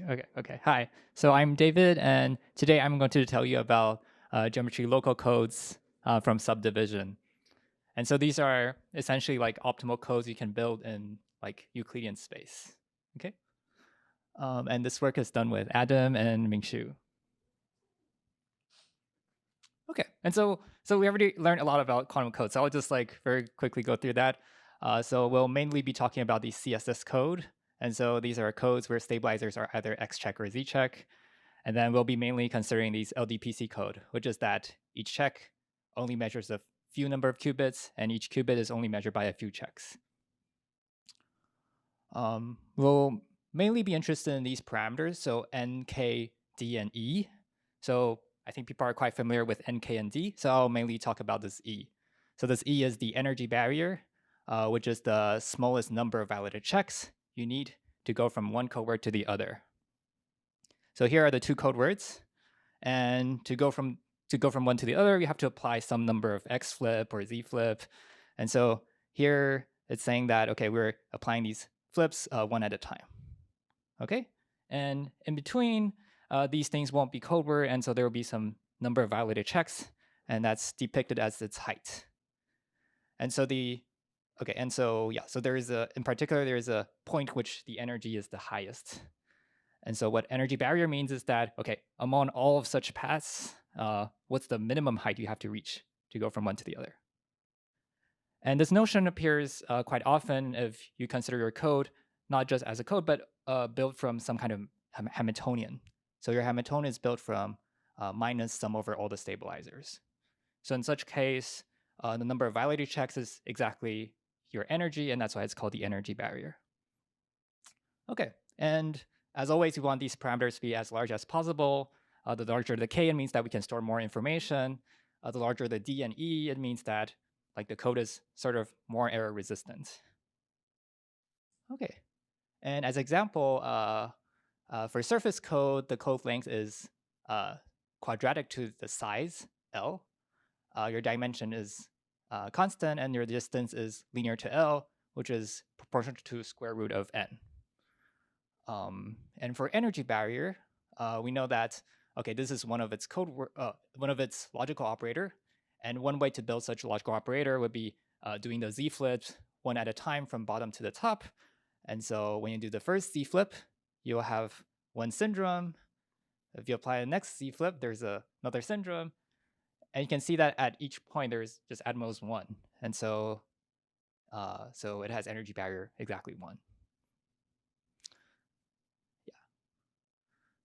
Okay. Hi. So I'm David, and today I'm going to tell you about geometry local codes from subdivision. And so these are essentially like optimal codes you can build in like Euclidean space. Okay. And this work is done with Adam and Mingshu. Okay. And so we already learned a lot about quantum codes. So I'll just like very quickly go through that. So we'll mainly be talking about the CSS code. And so these are codes where stabilizers are either X check or Z check. And then we'll be mainly considering these LDPC code, which is that each check only measures a few number of qubits, and each qubit is only measured by a few checks. We'll mainly be interested in these parameters, so N, K, D, and E. So I think people are quite familiar with N, K, and D, so I'll mainly talk about this E. So this E is the energy barrier, which is the smallest number of validated checks you need to go from one code word to the other. So here are the two code words. And to go from one to the other, you have to apply some number of X flip or Z flip. And so here it's saying that, okay, we're applying these flips one at a time. Okay. And in between, these things won't be code word. And so there will be some number of validated checks, and that's depicted as its height. And so so there is in particular, there is a point which the energy is the highest. And so what energy barrier means is that, okay, among all of such paths, what's the minimum height you have to reach to go from one to the other? And this notion appears quite often if you consider your code not just as a code, but built from some kind of Hamiltonian. So your Hamiltonian is built from minus sum over all the stabilizers. So in such case, the number of validated checks is exactly your energy, and that's why it's called the energy barrier. Okay, and as always, we want these parameters to be as large as possible. The larger the k, it means that we can store more information. The larger the d and e, it means that like the code is sort of more error resistant. Okay, and as example, for surface code, the code length is quadratic to the size L. Your dimension is constant, and your distance is linear to L, which is proportional to square root of n. And for energy barrier, we know that, okay, this is one of its one of its logical operator. And one way to build such a logical operator would be doing the Z flips one at a time from bottom to the top. And so when you do the first Z flip, you'll have one syndrome. If you apply the next Z flip, there's another syndrome. And you can see that at each point, there's just at most one. And so it has energy barrier exactly one.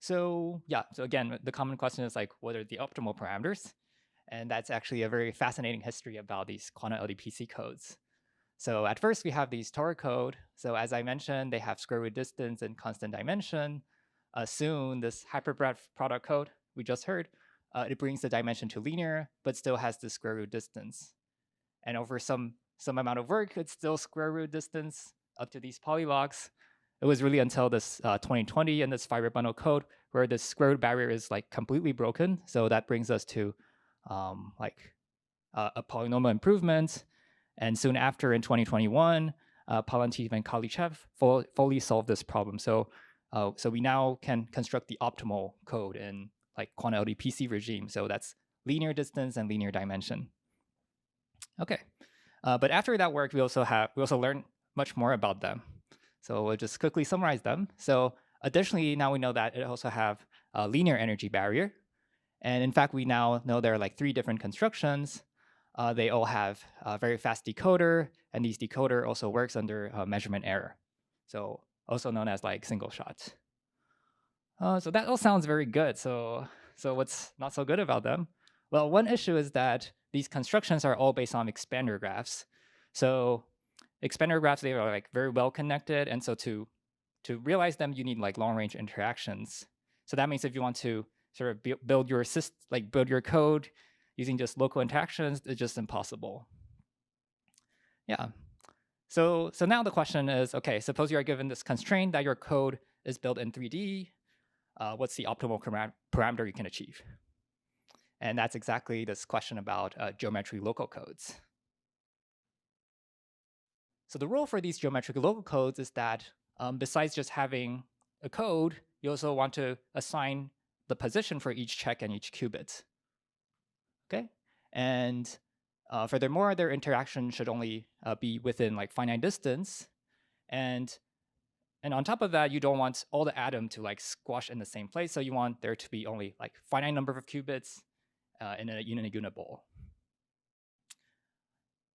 So again, the common question is like, what are the optimal parameters? And that's actually a very fascinating history about these quantum LDPC codes. So at first we have these Tor code. So as I mentioned, they have square root distance and constant dimension. Soon this hyperbreadth product code we just heard, it brings the dimension to linear, but still has the square root distance. And over some amount of work, it's still square root distance up to these polylogs. It was really until this 2020 and this fiber bundle code where the square root barrier is like completely broken. So that brings us to a polynomial improvement. And soon after in 2021, Palantir and Kalichev fully solved this problem. So we now can construct the optimal code in like quantum LDPC regime. So that's linear distance and linear dimension. Okay, but after that work, we also learned much more about them. So we'll just quickly summarize them. So additionally, now we know that it also have a linear energy barrier. And in fact, we now know there are like 3 different constructions. They all have a very fast decoder, and these decoder also works under measurement error. So also known as like single shot. So that all sounds very good. So what's not so good about them? Well, one issue is that these constructions are all based on expander graphs. So expander graphs, they are like very well connected. And so to realize them, you need like long range interactions. So that means if you want to sort of build your code using just local interactions, it's just impossible. Yeah. So now the question is, okay, suppose you are given this constraint that your code is built in 3D. What's the optimal parameter you can achieve? And that's exactly this question about geometry local codes. So the rule for these geometric local codes is that besides just having a code, you also want to assign the position for each check and each qubit. Okay, and furthermore, their interaction should only be within like finite distance, and on top of that, you don't want all the atom to like squash in the same place. So you want there to be only like finite number of qubits in a unit ball.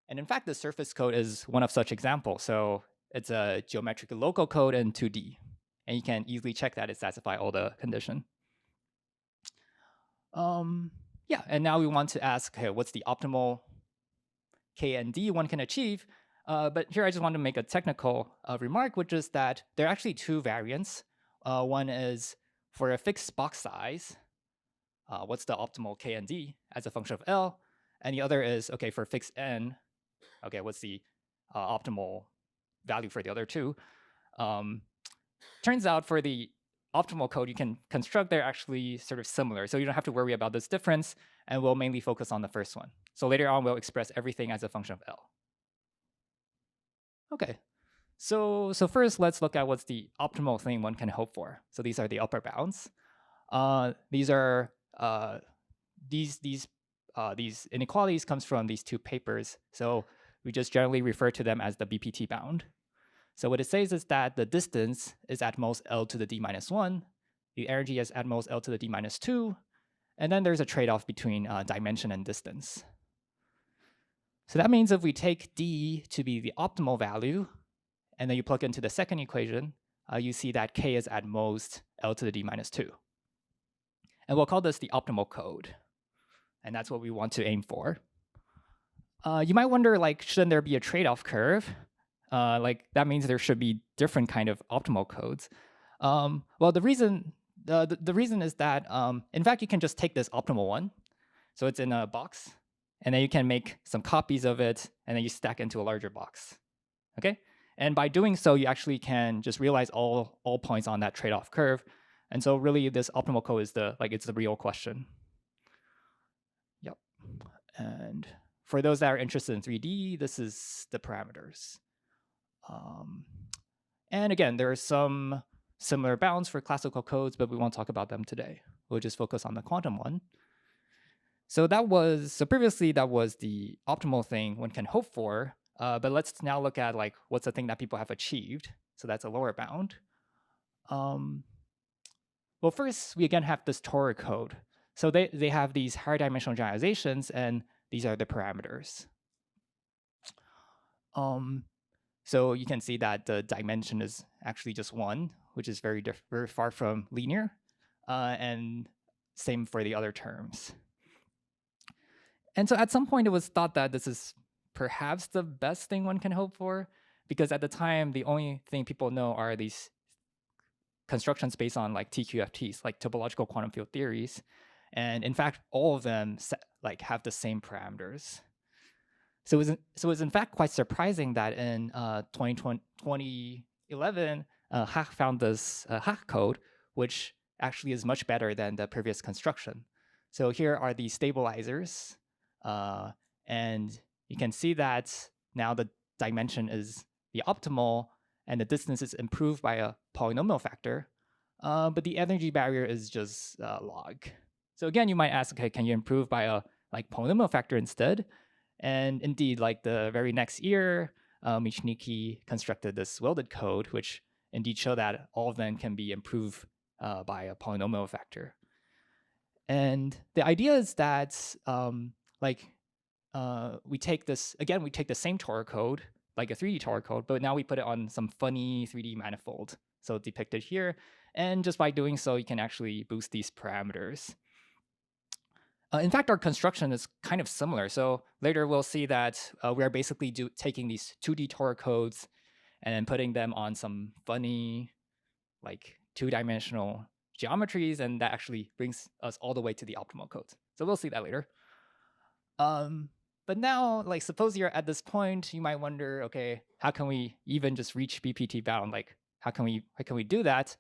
And in fact, the surface code is one of such examples. So it's a geometric local code in 2D. And you can easily check that it satisfies all the condition. Yeah, and now we want to ask, okay, what's the optimal K and D one can achieve? But here I just want to make a technical remark, which is that there are actually two variants. One is for a fixed box size, what's the optimal K and D as a function of L? And the other is, okay, for fixed N, okay, what's the optimal value for the other two? Turns out for the optimal code you can construct, they're actually sort of similar. So you don't have to worry about this difference, and we'll mainly focus on the first one. So later on, we'll express everything as a function of L. Okay, so first let's look at what's the optimal thing one can hope for. So these are the upper bounds. These are these inequalities comes from these two papers. So we just generally refer to them as the BPT bound. So what it says is that the distance is at most L to the D minus 1, the energy is at most L to the D minus 2, and then there's a trade-off between dimension and distance. So that means if we take D to be the optimal value, and then you plug into the second equation, you see that K is at most L to the D minus 2. And we'll call this the optimal code. And that's what we want to aim for. You might wonder, like, shouldn't there be a trade-off curve? Like that means there should be different kind of optimal codes. Well, the reason is that in fact you can just take this optimal one, so it's in a box, and then you can make some copies of it, and then you stack into a larger box. Okay, and by doing so, you actually can just realize all points on that trade-off curve, and so really this optimal code is it's the real question. Yep, and for those that are interested in 3D, this is the parameters. And again, there are some similar bounds for classical codes, but we won't talk about them today. We'll just focus on the quantum one. So previously that was the optimal thing one can hope for, but let's now look at like what's the thing that people have achieved. So that's a lower bound. Well, first we again have this toric code. So they have these higher dimensional generalizations, and these are the parameters. So you can see that the dimension is actually just 1, which is very far from linear, and same for the other terms. And so at some point it was thought that this is perhaps the best thing one can hope for, because at the time the only thing people know are these constructions based on like TQFTs, like topological quantum field theories, and in fact all of them have the same parameters. So it was in fact quite surprising that in 2011, Hack found this Hack code, which actually is much better than the previous construction. So here are the stabilizers, and you can see that now the dimension is the optimal, and the distance is improved by a polynomial factor, but the energy barrier is just log. So again, you might ask, okay, can you improve by a polynomial factor instead? And indeed, like the very next year, Michniki constructed this welded code, which indeed show that all of them can be improved by a polynomial factor. And the idea is that we take the same Tor code, like a 3D Tor code, but now we put it on some funny 3D manifold. So depicted here. And just by doing so, you can actually boost these parameters. In fact, our construction is kind of similar. So later we'll see that we are basically taking these 2D Tor codes and then putting them on some funny, like 2-dimensional geometries, and that actually brings us all the way to the optimal codes. So we'll see that later. But now, like, suppose you're at this point, you might wonder, okay, how can we even just reach BPT bound? Like, how can we do that?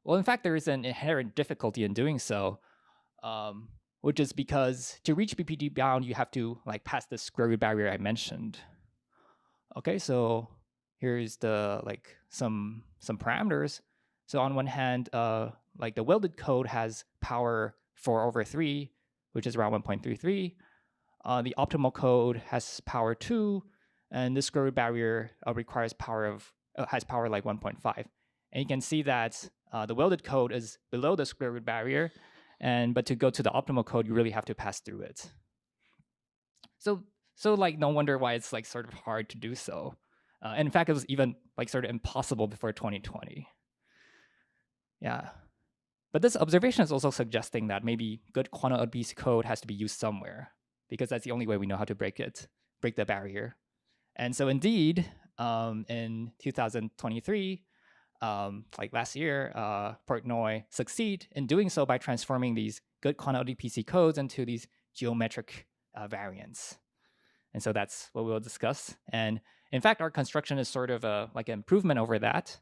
Well, in fact, there is an inherent difficulty in doing so. Which is because to reach BPT bound, you have to pass the square root barrier I mentioned. Okay, so here's the some parameters. So on one hand, like the welded code has power 4/3, which is around 1.33. The optimal code has power 2, and the square root barrier requires power of has power like 1.5. And you can see that the welded code is below the square root barrier, but to go to the optimal code, you really have to pass through it. So like no wonder why it's like sort of hard to do so. And in fact, it was even like sort of impossible before 2020. Yeah. But this observation is also suggesting that maybe good quantum LPC code has to be used somewhere, because that's the only way we know how to break the barrier. And so indeed, in 2023, like last year, Portnoy succeed in doing so by transforming these good quantum LPC codes into these geometric variants. And so that's what we'll discuss. And in fact, our construction is sort of like an improvement over that.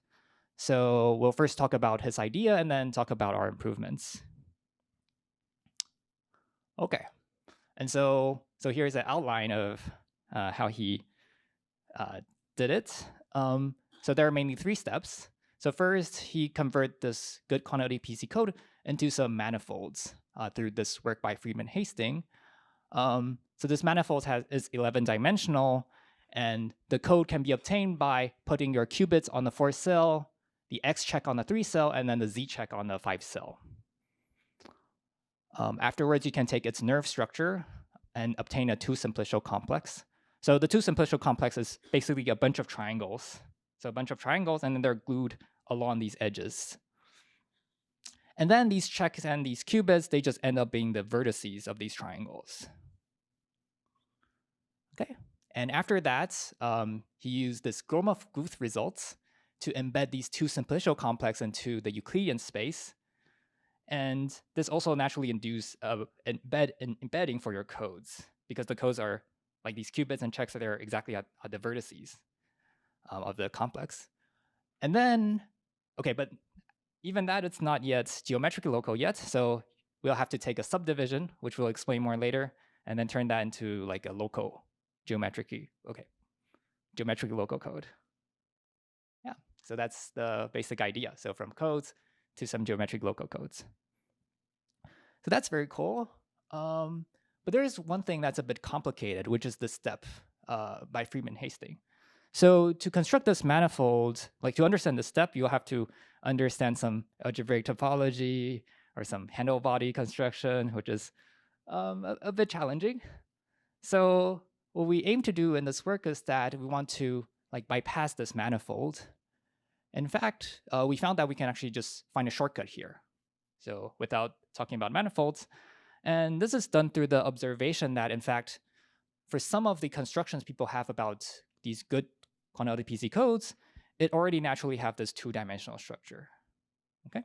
So we'll first talk about his idea and then talk about our improvements. Okay. And so here's an outline of how he did it. So there are mainly 3 steps. So first, he convert this good quantity PC code into some manifolds through this work by Friedman Hastings. So this manifold is 11-dimensional, and the code can be obtained by putting your qubits on the 4 cell, the X check on the 3 cell, and then the Z check on the 5 cell. Afterwards, you can take its nerve structure and obtain a 2-simplicial complex. So the 2-simplicial complex is basically a bunch of triangles. So a bunch of triangles, and then they're glued along these edges. And then these checks and these qubits, they just end up being the vertices of these triangles. Okay. And after that, he used this Gromov-Guth results to embed these 2-simplicial complex into the Euclidean space. And this also naturally induce embedding for your codes, because the codes are like these qubits and checks that are exactly at the vertices of the complex. And then, okay, but even that, it's not yet geometrically local yet. So we'll have to take a subdivision, which we'll explain more later, and then turn that into like a local geometrically local code. Yeah, so that's the basic idea. So from codes to some geometric local codes. So that's very cool. But there is one thing that's a bit complicated, which is the step by Friedman Hastings. So to construct this manifold, like to understand the step, you'll have to understand some algebraic topology or some handle body construction, which is a bit challenging. So what we aim to do in this work is that we want to like bypass this manifold. In fact, we found that we can actually just find a shortcut here. So without talking about manifolds, and this is done through the observation that, in fact, for some of the constructions people have about these good quantum LPC codes, it already naturally have this 2-dimensional structure. Okay,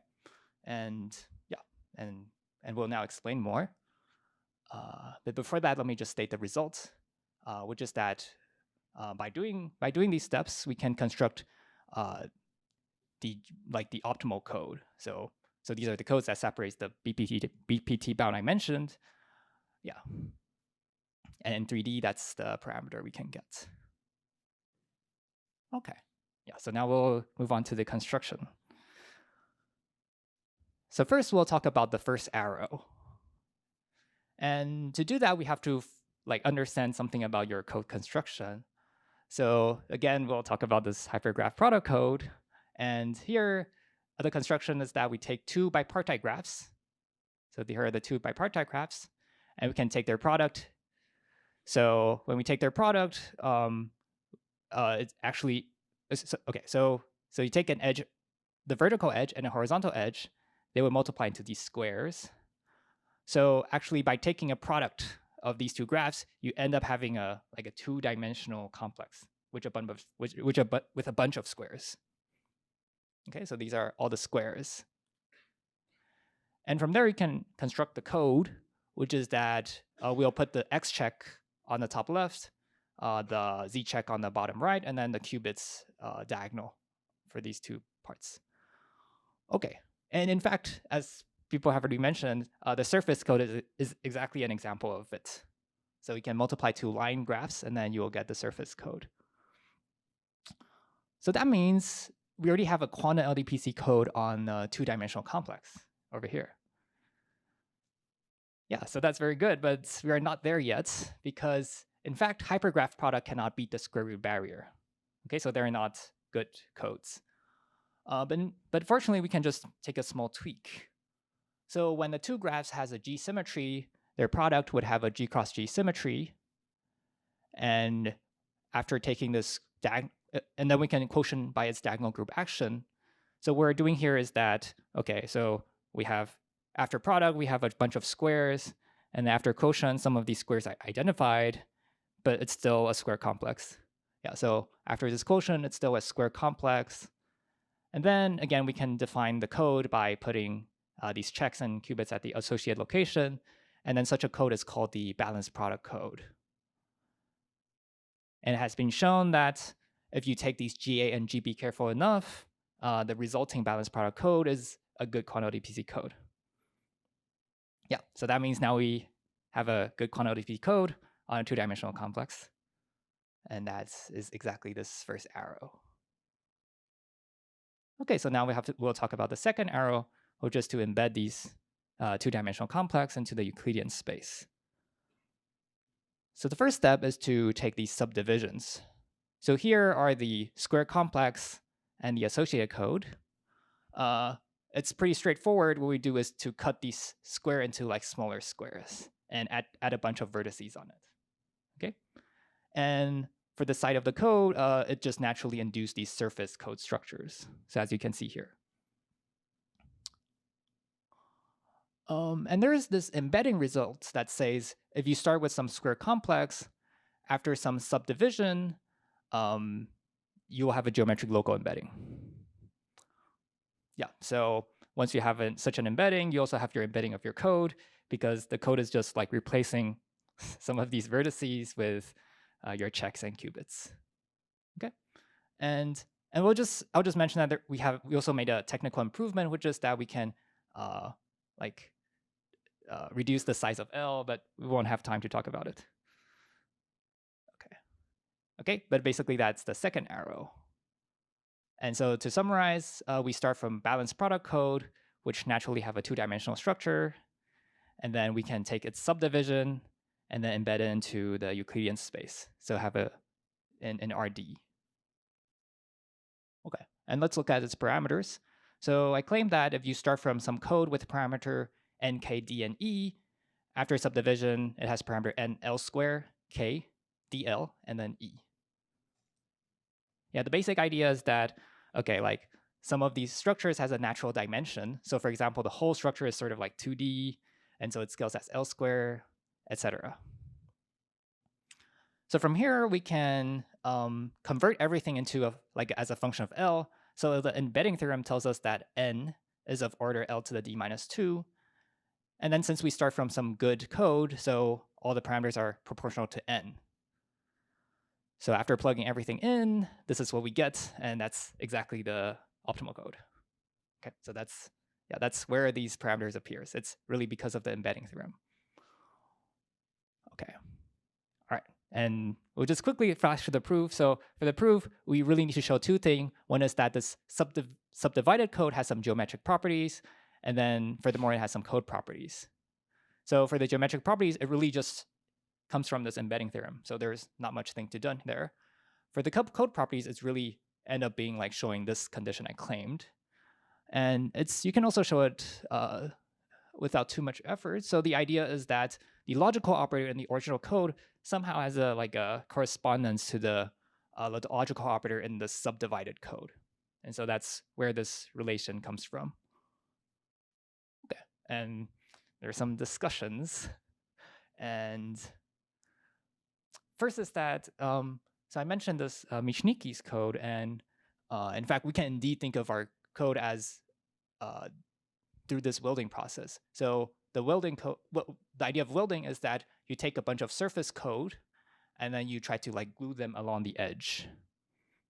and yeah, and we'll now explain more. But before that, let me just state the results, which is that by doing these steps, we can construct the optimal code. So these are the codes that separates the BPT bound I mentioned. Yeah. And in 3D, that's the parameter we can get. Okay. Yeah, so now we'll move on to the construction. So first, we'll talk about the first arrow. And to do that, we have to like understand something about your code construction. So again, we'll talk about this hypergraph product code. And here, the construction is that we take 2 bipartite graphs. So here are the 2 bipartite graphs, and we can take their product. So when we take their product, it's actually okay. So you take an edge, the vertical edge and a horizontal edge, they will multiply into these squares. So actually, by taking a product of these 2 graphs, you end up having a 2-dimensional complex, with a bunch of squares. Okay, so these are all the squares. And from there, you can construct the code, which is that we'll put the X check on the top left, the Z check on the bottom right, and then the qubits diagonal for these 2 parts. Okay, and in fact, as people have already mentioned, the surface code is exactly an example of it. So you can multiply 2 line graphs, and then you will get the surface code. So that means we already have a quantum LDPC code on a two-dimensional complex over here. Yeah, so that's very good, but we are not there yet because, in fact, hypergraph product cannot beat the square root barrier. Okay, so they're not good codes. But fortunately, we can just take a small tweak. So when the two graphs has a G symmetry, their product would have a G cross G symmetry. And after taking this, and then we can quotient by its diagonal group action. So what we're doing here is that, okay, so we have, after product, we have a bunch of squares. And after quotient, some of these squares are identified, but it's still a square complex. Yeah, so after this quotient, it's still a square complex. And then again, we can define the code by putting these checks and qubits at the associated location. And then such a code is called the balanced product code. And it has been shown that if you take these GA and GB careful enough, the resulting balanced product code is a good quantum LDPC code. Yeah, so that means now we have a good quantum LDPC code on a two-dimensional complex. And that is exactly this first arrow. Okay, so now we'll talk about the second arrow, which is to embed these two-dimensional complex into the Euclidean space. So the first step is to take these subdivisions. So here are the square complex and the associated code. It's pretty straightforward. What we do is to cut these square into like smaller squares and add a bunch of vertices on it. Okay, and for the side of the code, it just naturally induced these surface code structures. So as you can see here. And there's this embedding result that says if you start with some square complex, after some subdivision, you will have a geometric local embedding. Yeah, so once you have such an embedding, you also have your embedding of your code because the code is just like replacing some of these vertices with your checks and qubits. Okay, and I'll just mention that we also made a technical improvement, which is that we can reduce the size of L, but we won't have time to talk about it. Okay, but basically that's the second arrow. And so to summarize, we start from balanced product code, which naturally have a two-dimensional structure, and then we can take its subdivision and then embed it into the Euclidean space. So have an RD. Okay, and let's look at its parameters. So I claim that if you start from some code with parameter n, k, d, and e, after subdivision, it has parameter n, l square, k, dl, and then e. Yeah, the basic idea is that, okay, like some of these structures has a natural dimension. So for example, the whole structure is sort of like 2D, and so it scales as L square, etc. So from here, we can convert everything into as a function of L. So the embedding theorem tells us that n is of order L to the d minus 2. And then since we start from some good code, so all the parameters are proportional to n. So after plugging everything in, this is what we get, and that's exactly the optimal code. Okay, so that's where these parameters appears. It's really because of the embedding theorem. Okay, all right, and we'll just quickly flash to the proof. So for the proof, we really need to show two things. One is that this subdivided code has some geometric properties, and then furthermore, it has some code properties. So for the geometric properties, it really just comes from this embedding theorem. So there's not much thing to done there. For the code properties, it's really end up being like showing this condition I claimed. And you can also show it without too much effort. So the idea is that the logical operator in the original code somehow has a correspondence to the logical operator in the subdivided code. And so that's where this relation comes from. Okay, and there are some discussions. And first is that, so I mentioned this Michnicki's code, and in fact, we can indeed think of our code as through this welding process. So the welding code, the idea of welding is that you take a bunch of surface code, and then you try to like glue them along the edge.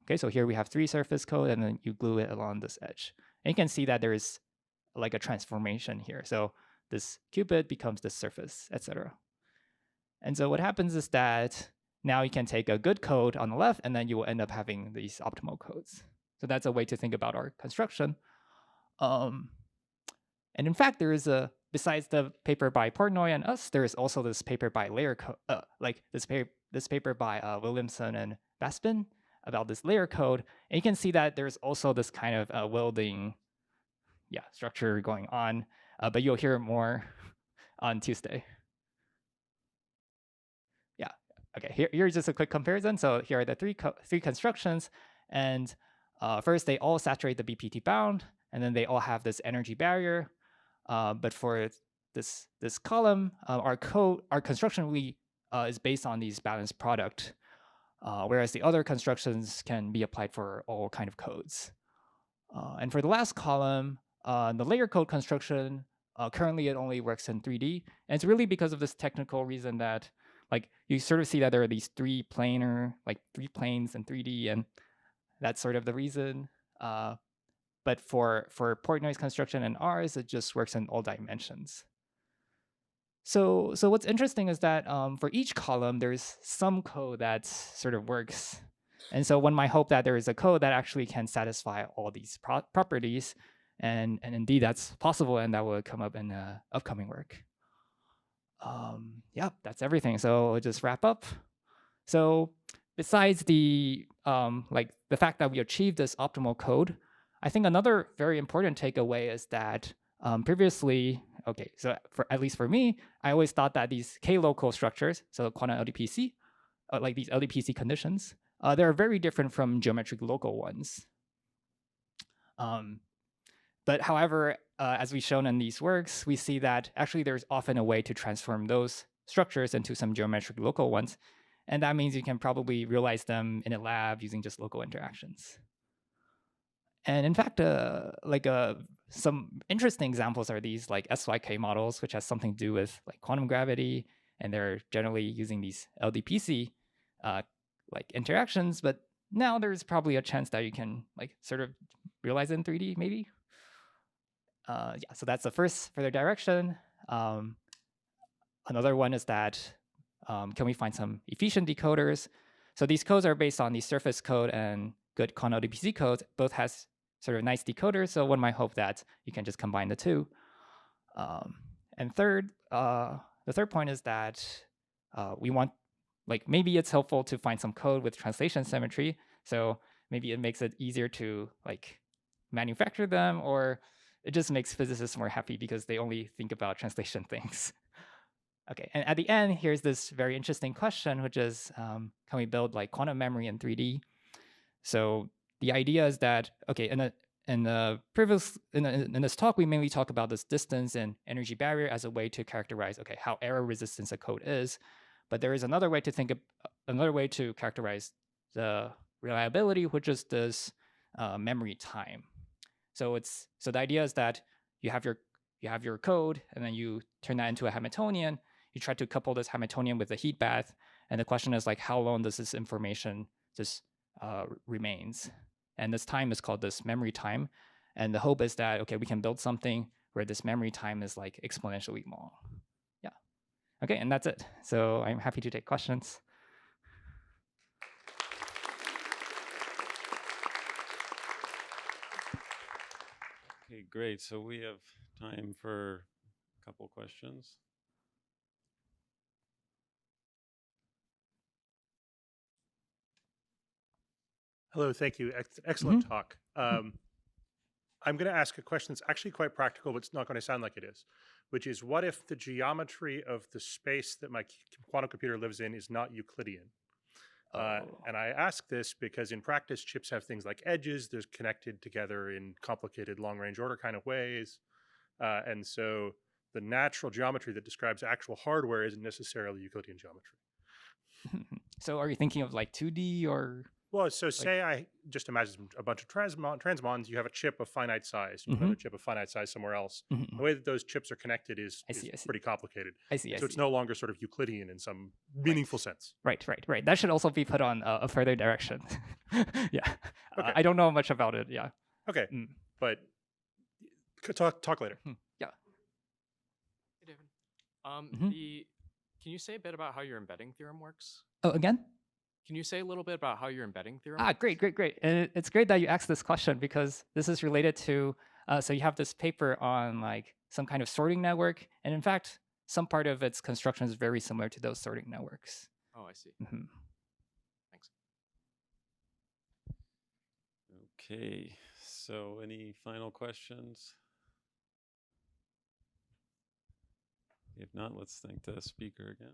Okay, so here we have 3 surface code, and then you glue it along this edge. And you can see that there is like a transformation here. So this qubit becomes this surface, etc. And so what happens is that now you can take a good code on the left, and then you will end up having these optimal codes. So that's a way to think about our construction. Um, and in fact, there is besides the paper by Portnoy and us, there is also this paper by this paper by Williamson and Baspin about this layer code. And you can see that there's also this kind of welding structure going on, but you'll hear more on Tuesday. Yeah, okay, here's just a quick comparison. So here are the three constructions, and first they all saturate the BPT bound, and then they all have this energy barrier. But for this column, our construction really is based on these balanced product, whereas the other constructions can be applied for all kind of codes. And for the last column, the layer code construction, currently it only works in 3D. And it's really because of this technical reason that like you sort of see that there are these three planes in 3D, and that's sort of the reason. But for Portnoy's construction and ours, it just works in all dimensions. So what's interesting is that for each column, there's some code that sort of works. And so one might hope that there is a code that actually can satisfy all these properties. And indeed, that's possible, and that will come up in upcoming work. Yeah, that's everything. So I'll just wrap up. So besides the fact that we achieved this optimal code, I think another very important takeaway is that previously, so at least for me, I always thought that these k-local structures, so quantum LDPC, like these LDPC conditions, they're very different from geometric local ones. But however, as we've shown in these works, we see that actually there's often a way to transform those structures into some geometric local ones. And that means you can probably realize them in a lab using just local interactions. And in fact, some interesting examples are these like SYK models, which has something to do with like quantum gravity, and they're generally using these LDPC like interactions. But now there's probably a chance that you can like sort of realize it in 3D, maybe. Yeah, so that's the first further direction. Another one is that can we find some efficient decoders? So these codes are based on the surface code and good quantum LDPC codes. Both has sort of nice decoders, so one might hope that you can just combine the two. And third, the third point is that we want, like maybe it's helpful to find some code with translation symmetry. So maybe it makes it easier to like manufacture them, or it just makes physicists more happy because they only think about translation things. Okay, and at the end, here's this very interesting question, which is, can we build like quantum memory in 3D? So the idea is that, okay, in this talk, we mainly talk about this distance and energy barrier as a way to characterize, okay, how error resistant a code is. But there is another way to another way to characterize the reliability, which is this memory time. So the idea is that you have your code, and then you turn that into a Hamiltonian. You try to couple this Hamiltonian with a heat bath, and the question is like, how long does this information just remains? And this time is called this memory time. And the hope is that, okay, we can build something where this memory time is like exponentially long. Yeah. Okay, and that's it. So I'm happy to take questions. Okay, great. So we have time for a couple questions. Hello, thank you. Excellent talk. I'm going to ask a question that's actually quite practical, but it's not going to sound like it is, which is, what if the geometry of the space that my quantum computer lives in is not Euclidean? And I ask this because in practice, chips have things like edges. They're connected together in complicated long-range order kind of ways. And so the natural geometry that describes actual hardware isn't necessarily Euclidean geometry. So are you thinking of like 2D or? Well, so say I just imagine a bunch of transmons. You have a chip of finite size, and another chip of finite size somewhere else. The way that those chips are connected is pretty complicated. I see. So it's no longer sort of Euclidean in some meaningful sense. Right. That should also be put on a further direction. Yeah. Okay. I don't know much about it. Yeah. Okay. But talk later. Yeah. Hey, David. Can you say a bit about how your embedding theorem works? Oh, again? Can you say a little bit about how your embedding theorem? Ah, great, great, great. And it's great that you asked this question because this is related to, so you have this paper on like some kind of sorting network. And in fact, some part of its construction is very similar to those sorting networks. Oh, I see. Mhm. Thanks. Okay, so any final questions? If not, let's thank the speaker again.